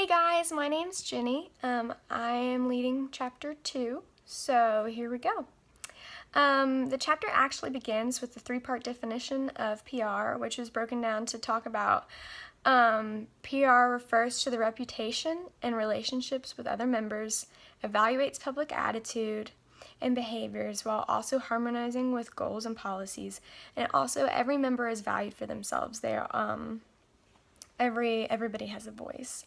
guys, my name's Jenny. I am leading chapter 2, so here we go. The chapter actually begins with the three-part definition of PR, which is broken down to talk about PR refers to the reputation and relationships with other members, evaluates public attitude and behaviors while also harmonizing with goals and policies, and also every member is valued for themselves. Everybody has a voice.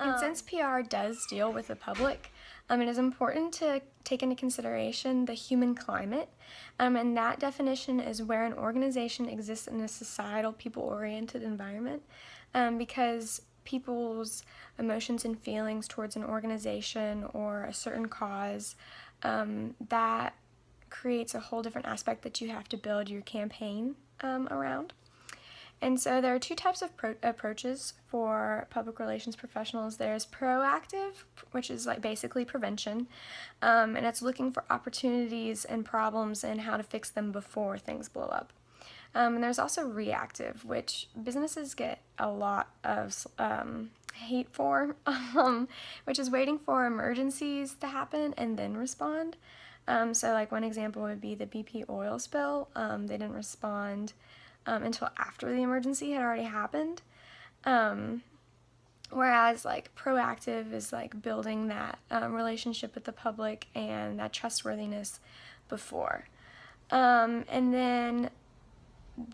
And since PR does deal with the public, it is important to take into consideration the human climate, and that definition is where an organization exists in a societal, people-oriented environment, because people's emotions and feelings towards an organization or a certain cause, that creates a whole different aspect that you have to build your campaign around. And so there are two types of approaches for public relations professionals. There's proactive, which is like basically prevention, and it's looking for opportunities and problems and how to fix them before things blow up. And there's also reactive, which businesses get a lot of hate for, which is waiting for emergencies to happen and then respond. So like one example would be the BP oil spill. They didn't respond until after the emergency had already happened. Whereas like proactive is like building that relationship with the public and that trustworthiness before. And then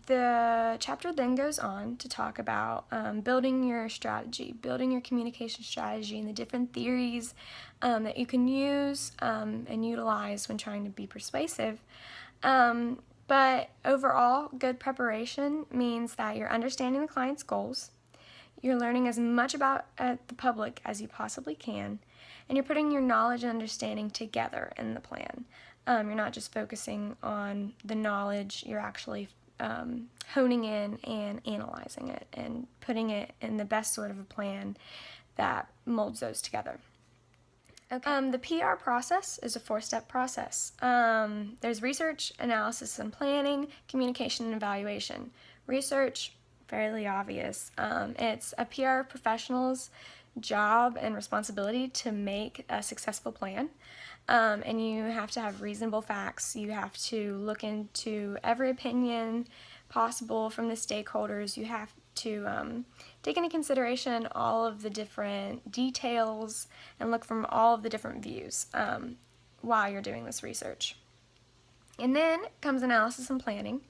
the chapter then goes on to talk about building your strategy, building your communication strategy and the different theories that you can use and utilize when trying to be persuasive. But overall, good preparation means that you're understanding the client's goals, you're learning as much about the public as you possibly can, and you're putting your knowledge and understanding together in the plan. You're not just focusing on the knowledge, you're actually honing in and analyzing it and putting it in the best sort of a plan that molds those together. Okay. The PR process is a 4-step process. There's research, analysis and planning, communication and evaluation. Research, fairly obvious. It's a PR professional's job and responsibility to make a successful plan. And you have to have reasonable facts. You have to look into every opinion possible from the stakeholders. You have to take into consideration all of the different details and look from all of the different views while you're doing this research. And then comes analysis and planning,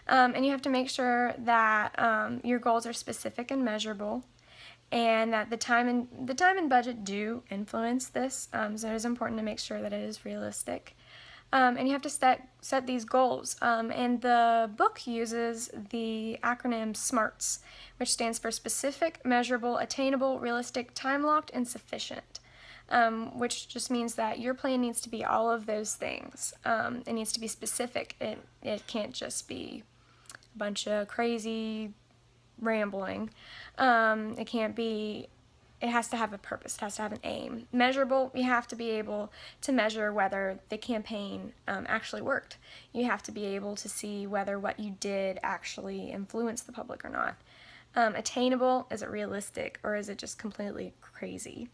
and you have to make sure that your goals are specific and measurable, and that the time and budget do influence this. So it is important to make sure that it is realistic. And you have to set these goals. And the book uses the acronym SMARTS, which stands for specific, measurable, attainable, realistic, time-locked, and sufficient, which just means that your plan needs to be all of those things. It needs to be specific. It can't just be a bunch of crazy rambling. It has to have a purpose, it has to have an aim. Measurable, you have to be able to measure whether the campaign actually worked. You have to be able to see whether what you did actually influenced the public or not. Attainable, is it realistic or is it just completely crazy?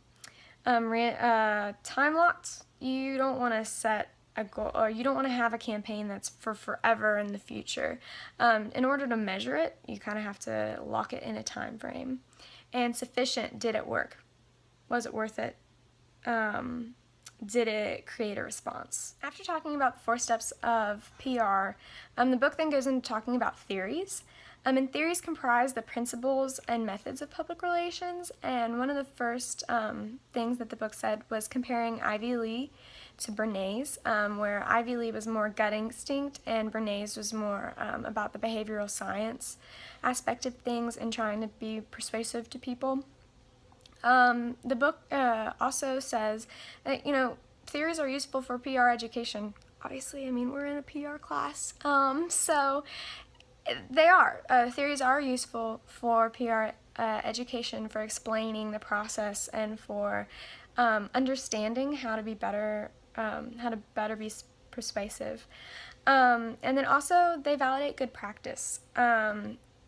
Time locked, you don't want to set a goal, or you don't want to have a campaign that's for forever in the future. In order to measure it, you kind of have to lock it in a time frame. And sufficient, did it work? Was it worth it? Did it create a response? After talking about the 4 steps of PR, the book then goes into talking about theories. And theories comprise the principles and methods of public relations, and one of the first things that the book said was comparing Ivy Lee to Bernays, where Ivy Lee was more gut instinct and Bernays was more about the behavioral science aspect of things and trying to be persuasive to people. The book also says that, theories are useful for PR education. Obviously, we're in a PR class, so they are. Theories are useful for PR education, for explaining the process and for understanding how to better be persuasive. And then also they validate good practice.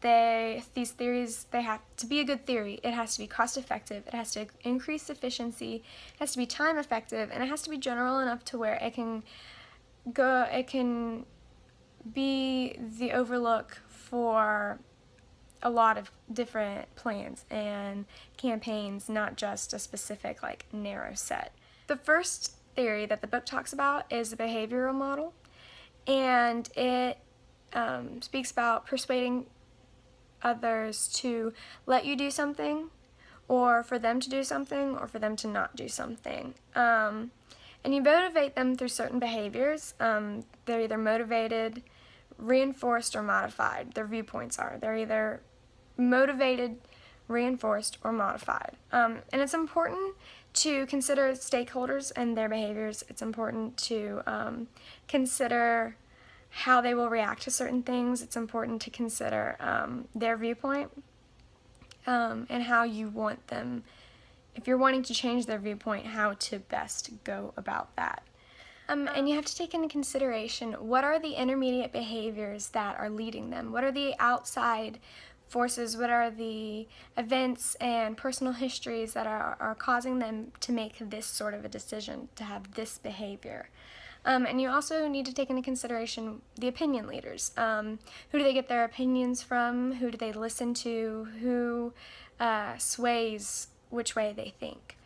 these theories, they have to be a good theory. It has to be cost effective, it has to increase efficiency, it has to be time effective, and it has to be general enough to where it can be the overlook for a lot of different plans and campaigns, not just a specific like narrow set. The first theory that the book talks about is the behavioral model, and it speaks about persuading others to let you do something, or for them to do something, or for them to not do something. And you motivate them through certain behaviors. They're either motivated, reinforced, or modified. Their viewpoints are. They're either motivated, reinforced, or modified. And it's important to consider stakeholders and their behaviors. It's important to consider how they will react to certain things. It's important to consider their viewpoint and how you want them, if you're wanting to change their viewpoint, how to best go about that. And you have to take into consideration, what are the intermediate behaviors that are leading them? What are the outside forces? What are the events and personal histories that are causing them to make this sort of a decision, to have this behavior? And you also need to take into consideration the opinion leaders. Who do they get their opinions from? Who do they listen to? Who sways which way they think?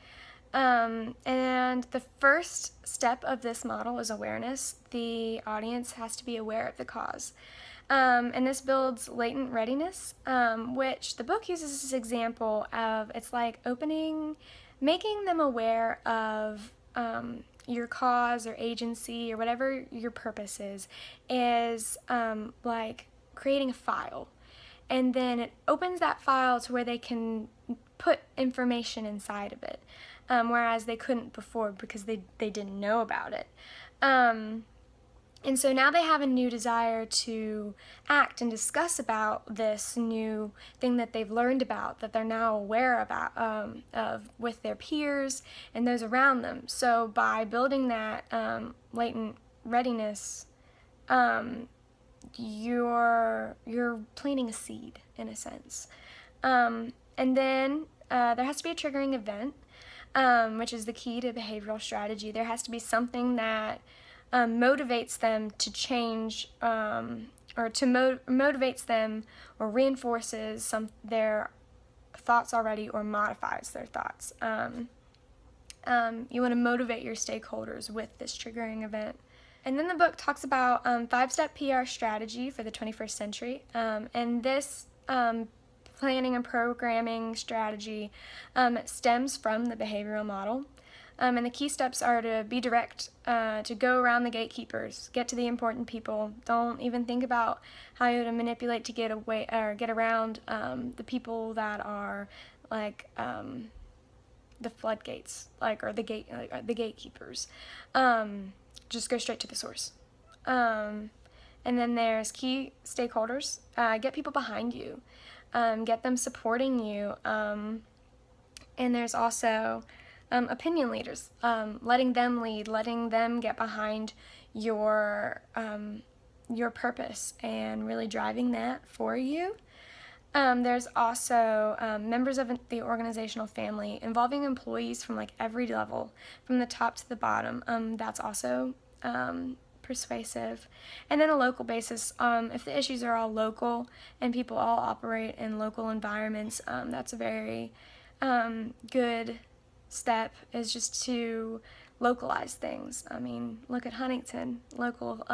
And the first step of this model is awareness. The audience has to be aware of the cause. And this builds latent readiness, which the book uses as an example of, it's like making them aware of your cause or agency or whatever your purpose is like creating a file. And then it opens that file to where they can put information inside of it, whereas they couldn't before because they didn't know about it. And so now they have a new desire to act and discuss about this new thing that they've learned about, that they're now aware about, of with their peers and those around them. So by building that latent readiness, you're planting a seed in a sense. And then there has to be a triggering event, which is the key to behavioral strategy. There has to be something that motivates them to change, or to motivates them or reinforces their thoughts already, or modifies their thoughts. You want to motivate your stakeholders with this triggering event. And then the book talks about 5-step PR strategy for the 21st century. And this planning and programming strategy stems from the behavioral model. And the key steps are to be direct, to go around the gatekeepers, get to the important people. Don't even think about how you're to manipulate to get away or get around the people that are like the floodgates, or the gatekeepers. Just go straight to the source. And then there's key stakeholders. Get people behind you. Get them supporting you. And there's also opinion leaders, letting them lead, letting them get behind your purpose and really driving that for you. There's also members of the organizational family, involving employees from like every level, from the top to the bottom. That's also persuasive. And then a local basis. If the issues are all local and people all operate in local environments, that's a very good step, is just to localize things. I mean, look at Huntington. Local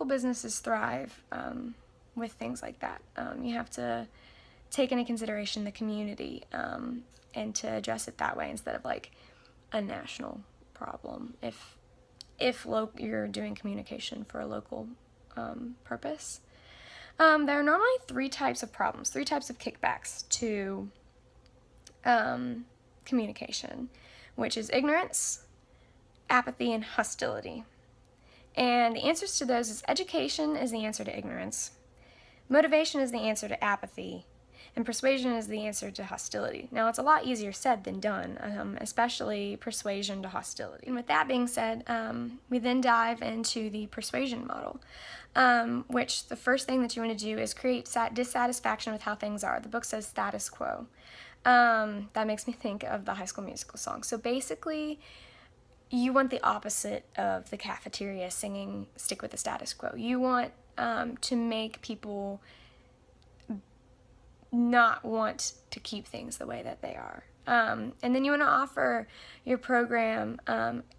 businesses thrive with things like that. You have to take into consideration the community and to address it that way instead of like a national problem. If you're doing communication for a local purpose. There are normally 3 types of problems, 3 types of kickbacks to communication, which is ignorance, apathy, and hostility. And the answers to those is education is the answer to ignorance, motivation is the answer to apathy, And persuasion is the answer to hostility. Now, it's a lot easier said than done, especially persuasion to hostility. And with that being said, we then dive into the persuasion model, which the first thing that you want to do is create dissatisfaction with how things are. The book says status quo. That makes me think of the High School Musical song. So basically, you want the opposite of the cafeteria singing stick with the status quo. You want to make people not want to keep things the way that they are. And then you want to offer your program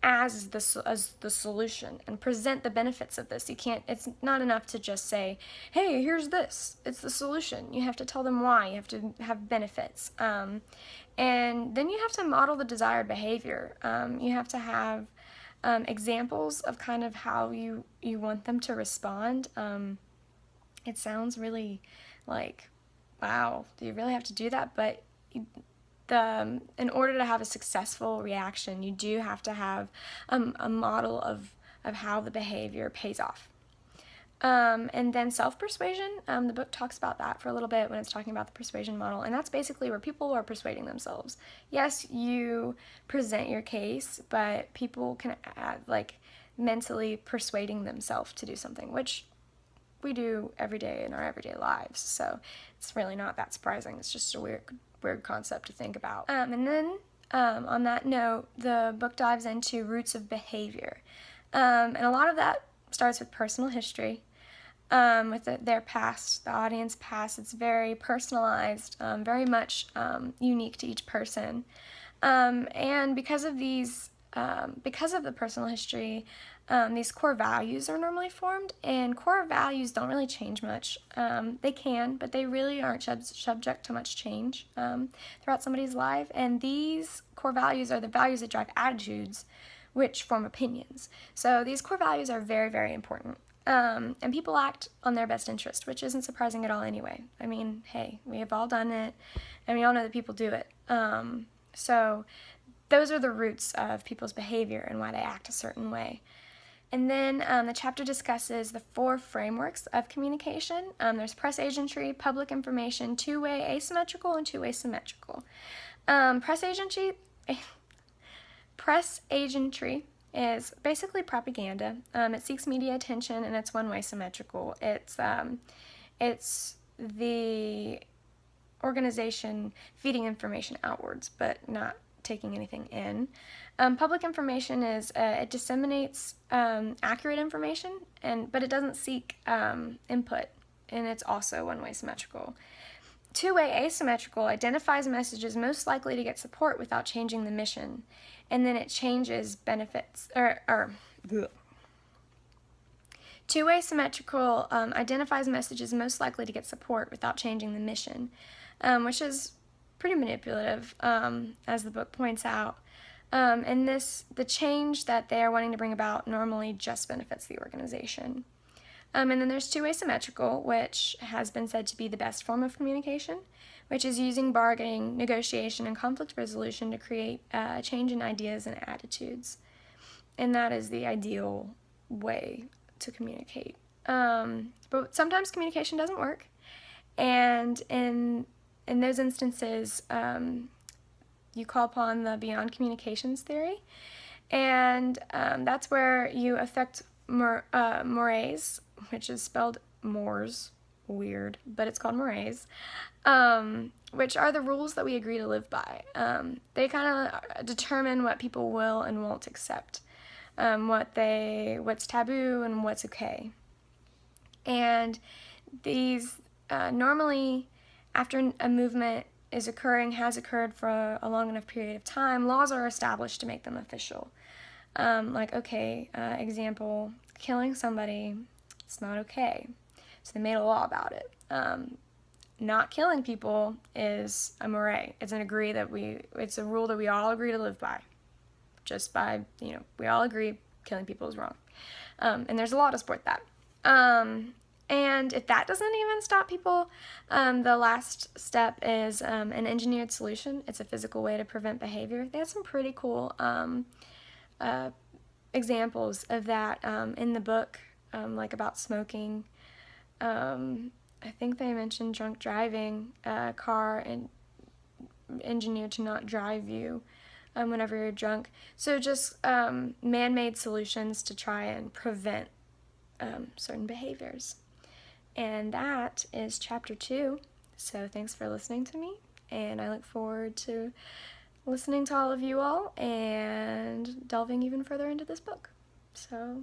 as the solution and present the benefits of this. It's not enough to just say, hey, here's this. It's the solution. You have to tell them why. You have to have benefits. And then you have to model the desired behavior. You have to have examples of kind of how you want them to respond. It sounds really like, wow, do you really have to do that? But in order to have a successful reaction, you do have to have a model of how the behavior pays off. And then self-persuasion, the book talks about that for a little bit when it's talking about the persuasion model, and that's basically where people are persuading themselves. Yes, you present your case, but people can mentally persuading themselves to do something, which we do every day in our everyday lives, so it's really not that surprising. It's just a weird concept to think about. And then on that note, the book dives into roots of behavior, and a lot of that starts with personal history, with their past, the audience past. It's very personalized, very much unique to each person, and because of the personal history, these core values are normally formed, and core values don't really change much. They can, but they really aren't subject to much change throughout somebody's life, and these core values are the values that drive attitudes, which form opinions. So these core values are very, very important. And people act on their best interest, which isn't surprising at all anyway. I mean, hey, we have all done it, and we all know that people do it. So those are the roots of people's behavior and why they act a certain way. And then the chapter discusses the 4 frameworks of communication. There's press agentry, public information, two-way asymmetrical, and two-way symmetrical. Press agentry is basically propaganda. It seeks media attention, and it's one-way symmetrical. It's the organization feeding information outwards, but not taking anything in. Public information is it disseminates accurate information, but it doesn't seek input, and it's also one-way symmetrical. Two-way asymmetrical identifies messages most likely to get support without changing the mission, and then it changes benefits Two-way symmetrical identifies messages most likely to get support without changing the mission, which is pretty manipulative, as the book points out. And the change that they are wanting to bring about normally just benefits the organization. And then there's two-way symmetrical, which has been said to be the best form of communication, which is using bargaining, negotiation, and conflict resolution to create a change in ideas and attitudes. And that is the ideal way to communicate. But sometimes communication doesn't work, and in those instances, you call upon the beyond communications theory, and that's where you affect mores, which is spelled mores, weird, but it's called mores, which are the rules that we agree to live by. They kind of determine what people will and won't accept, what's taboo and what's okay. And these normally, after a movement has occurred for a long enough period of time, laws are established to make them official. Example, killing somebody, it's not okay. So they made a law about it. Not killing people is a moray. It's it's a rule that we all agree to live by. Just by, we all agree killing people is wrong. And there's a law to support that. And if that doesn't even stop people, the last step is an engineered solution. It's a physical way to prevent behavior. They have some pretty cool examples of that in the book, like about smoking, I think they mentioned drunk driving, a car and engineered to not drive you whenever you're drunk. So just man-made solutions to try and prevent certain behaviors. And that is chapter 2. So thanks for listening to me, and I look forward to listening to all of you all and delving even further into this book. So